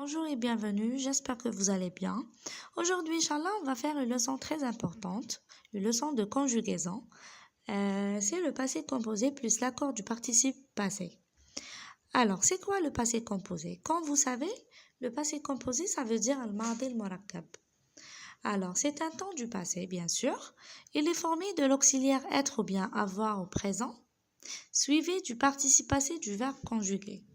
Bonjour et bienvenue, j'espère que vous allez bien. Aujourd'hui, Inch'Allah, on va faire une leçon très importante, une leçon de conjugaison. C'est le passé composé plus l'accord du participe passé. Alors, c'est quoi le passé composé? Comme vous savez, le passé composé, ça veut dire al-madi al-murakkab. Alors, c'est un temps du passé, bien sûr. Il est formé de l'auxiliaire être ou bien avoir au présent, suivi du participe passé du verbe conjugué.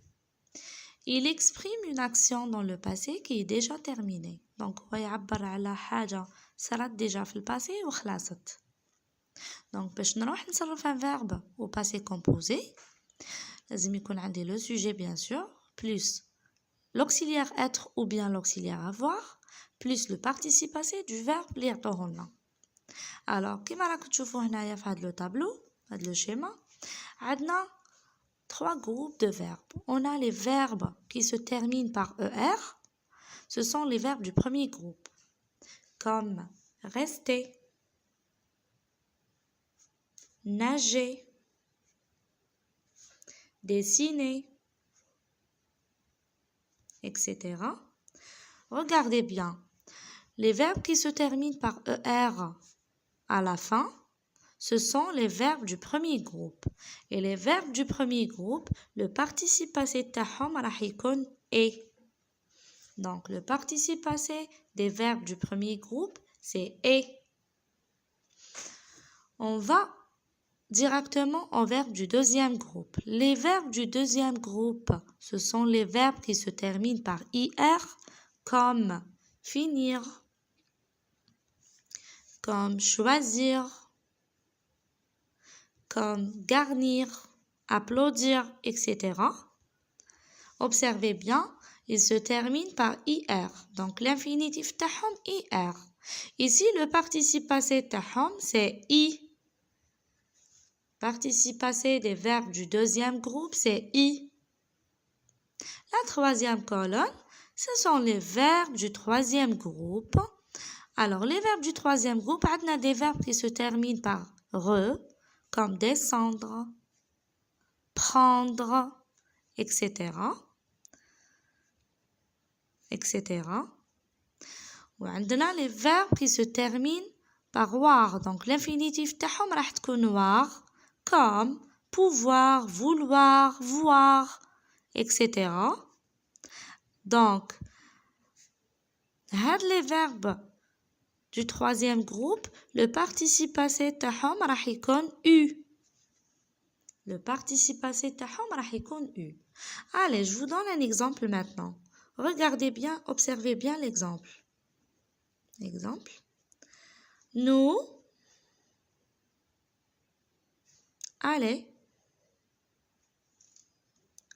Il exprime une action dans le passé qui est déjà terminée. Donc, هو يعبر على حاجة صارت déjà في الباسي وخلصت. Donc, باش نروح نصرف un verbe au passé composé, لازم يكون عندي le sujet bien sûr, plus l'auxiliaire être ou bien l'auxiliaire avoir, plus le participe passé du verbe اللي يعطوه لنا. Alors, كما راكم تشوفوا هنايا في هذا le tableau, هذا le schéma, عندنا trois groupes de verbes. On a les verbes qui se terminent par ER. Ce sont les verbes du premier groupe, comme rester, nager, dessiner, etc. Regardez bien. Les verbes qui se terminent par ER à la fin, ce sont les verbes du premier groupe. Et les verbes du premier groupe, le participe passé تاعهم راح يكون est. Donc, le participe passé des verbes du premier groupe, c'est est. On va directement au verbe du deuxième groupe. Les verbes du deuxième groupe, ce sont les verbes qui se terminent par IR, comme finir, comme choisir, comme garnir, applaudir, etc. Observez bien, il se termine par IR. Donc, l'infinitif تاعهم IR. Ici, le participe passé تاعهم, c'est I. Participe passé des verbes du deuxième groupe, c'est I. La troisième colonne, ce sont les verbes du troisième groupe. Alors, les verbes du troisième groupe, on a des verbes qui se terminent par re, comme descendre, prendre, etc. etc. وعندنا les verbes qui se terminent par war. Donc l'infinitif تاعهم راح تكون war, comme pouvoir, vouloir, voir, etc. Donc les verbes du troisième groupe, le participe passé تاعهم راح يكون u. Le participe passé تاعهم راح يكون u. Allez, je vous donne un exemple maintenant. Regardez bien, observez bien l'exemple. Exemple. Nous allons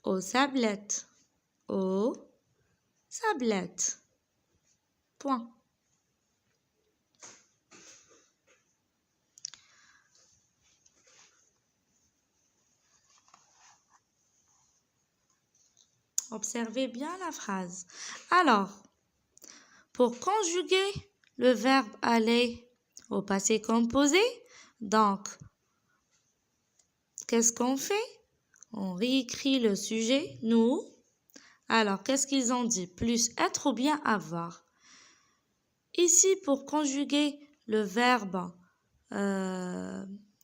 aux sablettes. Aux sablettes. Point. Observez bien la phrase. Alors, pour conjuguer le verbe aller au passé composé, donc, qu'est-ce qu'on fait? On réécrit le sujet, nous. Alors, qu'est-ce qu'ils ont dit? Plus être ou bien avoir. Ici, pour conjuguer le verbe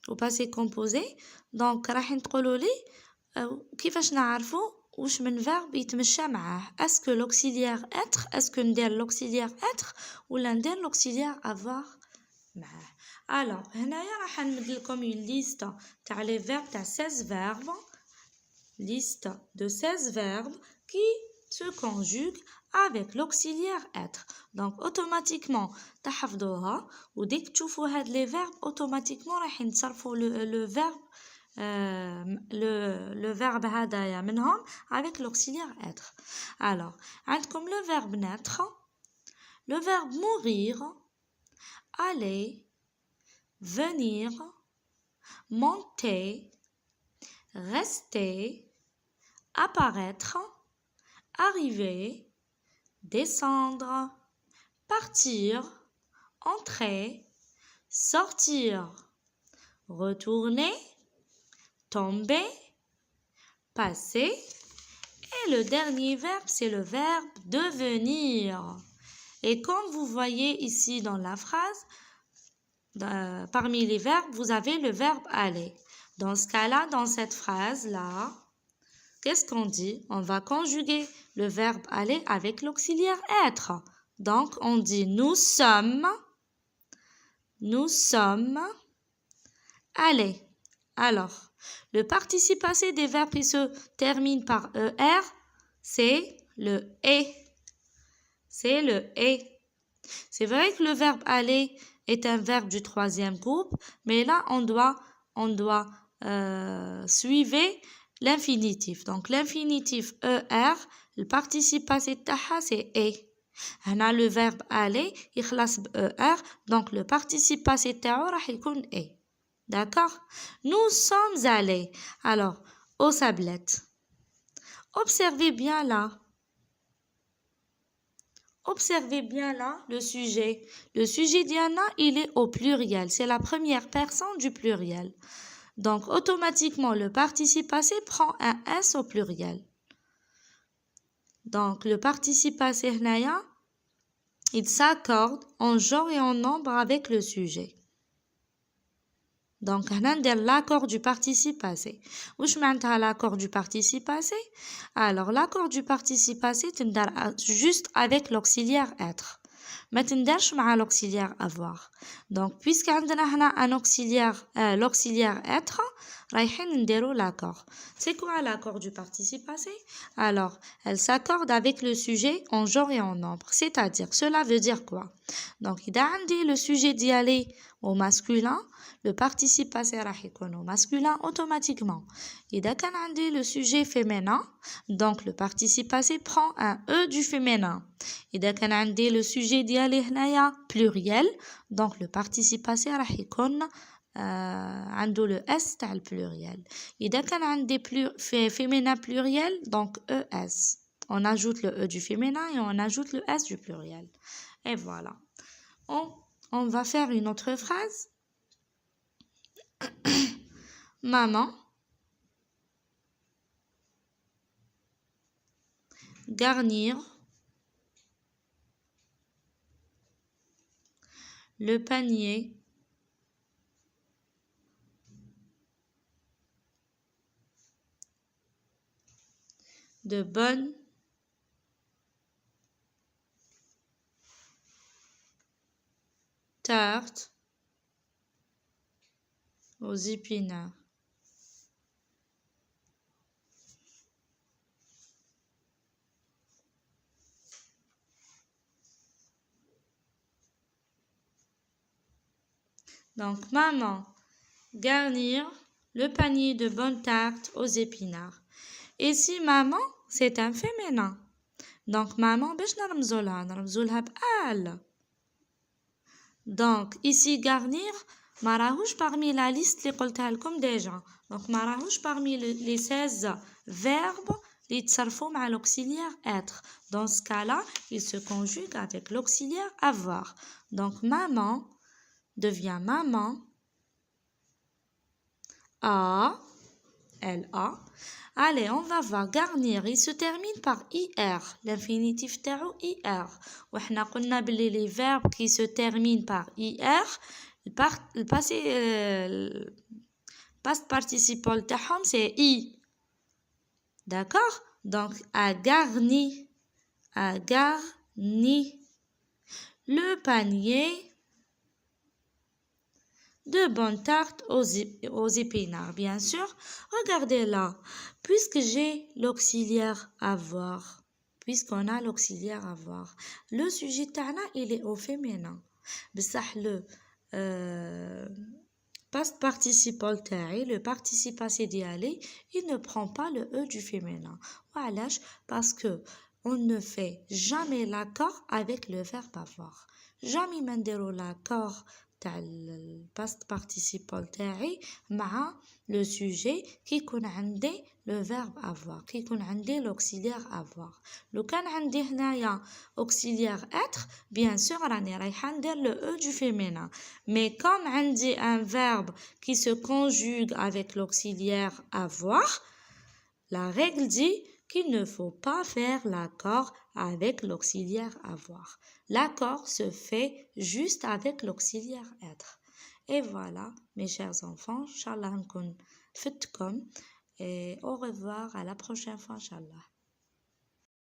au passé composé, donc, راح نقولوا لي كيفاش نعرفوا واش من verbe يتمشى معاه. Est-ce que l'auxiliaire être, est-ce que ندير l'auxiliaire être ولا ندير l'auxiliaire avoir معاه. Alors, هنايا راح نمد لكم une liste تاع les verbes تاع 16 verbes. Liste de 16 verbes qui se conjuguent avec l'auxiliaire être. Donc, automatiquement, تحفظوها وديك تشوفوا هاد les verbes, automatiquement راح ينصرفوا le verbe le verbe هدايا منهم avec l'auxiliaire être. Alors, عندكم le verbe naître, le verbe mourir, aller, venir, monter, rester, apparaître, arriver, descendre, partir, entrer, sortir, retourner, tomber, passer, Et le dernier verbe, c'est le verbe devenir. Et comme vous voyez ici dans la phrase, parmi les verbes, vous avez le verbe aller. Dans ce cas-là, dans cette phrase-là, qu'est-ce qu'on dit? On va conjuguer le verbe aller avec l'auxiliaire être. Donc, on dit nous sommes allés. Alors, le participe passé des verbes qui se terminent par ER, c'est le est. C'est le est. C'est vrai que le verbe aller est un verbe du troisième groupe, mais là, on doit suivre l'infinitif. Donc, l'infinitif ER, le participe passé تاعها c'est est. هنا le verbe aller يخلص ب ER, donc le participe passé تاعو راح يكون est. D'accord? Nous sommes allés. Alors, aux sablettes. Observez bien là. Observez bien là le sujet. Le sujet Diana, il est au pluriel. C'est la première personne du pluriel. Donc, automatiquement, le participe passé prend un S au pluriel. Donc, le participe passé هنايا, il s'accorde en genre et en nombre avec le sujet. Donc, on a l'accord du participe passé. Qu'est-ce que l'accord du participe passé? Alors, l'accord du participe passé, c'est juste avec l'auxiliaire être. Mais tu n'as l'auxiliaire avoir. Donc, puisqu'on a un auxiliaire, l'auxiliaire être, on l'accord. C'est quoi l'accord du participe passé? Alors, elle s'accorde avec le sujet en genre et en nombre. C'est-à-dire, cela veut dire quoi? Donc, il a dit le sujet d'y aller au masculin, le participe passé راح يكون au masculin automatiquement. إذا كان عندي le sujet féminin, donc le participe passé prend un E du féminin. إذا كان عندي le sujet ديالي هنايا pluriel, donc le participe passé راح يكون عنده le S تاع pluriel. إذا كان عندي féminin pluriel, donc ES. On ajoute le E du féminin et on ajoute le S du pluriel. Et voilà. On va faire une autre phrase. Maman garnir le panier de bonnes tartes aux épinards. Donc, maman, garnir le panier de bonnes tartes aux épinards. Ici, maman, c'est un féminin. Donc, maman, باش نرمزولها بآل. Donc, ici, garnir, ما راهوش parmi la liste اللي قلتها لكم déjà. Donc, ما راهوش parmi les 16 verbes اللي يتصرفوا مع l'auxiliaire être. Dans ce cas-là, il se conjugue avec l'auxiliaire avoir. Donc, maman devient maman a, L-A. Allez, on va voir garnir. Il se termine par IR. L'infinitif تاعو IR. وحنا قلنا بلي les verbes qui se terminent par IR, le past participle تاعهم c'est I. D'accord? Donc, a garni le panier de bonnes tartes aux épinards, bien sûr. Regardez là, puisque j'ai l'auxiliaire avoir, puisqu'on a l'auxiliaire avoir, le sujet tana, il est au féminin. بصح le past participle تاعي, le participe passé d'y aller, il ne prend pas le E du féminin. وعلاش? Parce que on ne fait jamais l'accord avec le verbe avoir. Jamais mandero l'accord تاع الباست participle تاعي مع le sujet كي يكون عندي le verbe avoir, كي يكون عندي l'auxiliaire avoir. لو كان عندي هنايا auxiliaire être, bien sûr راني رايحه ندير le E du féminin. Mais comme عندي un verbe qui se conjugue avec l'auxiliaire avoir, la règle dit qu'il ne faut pas faire l'accord avec l'auxiliaire avoir. L'accord se fait juste avec l'auxiliaire être. Et voilà, mes chers enfants, Inch'Allah, nkun fitkom et au revoir à la prochaine fois, Inch'Allah.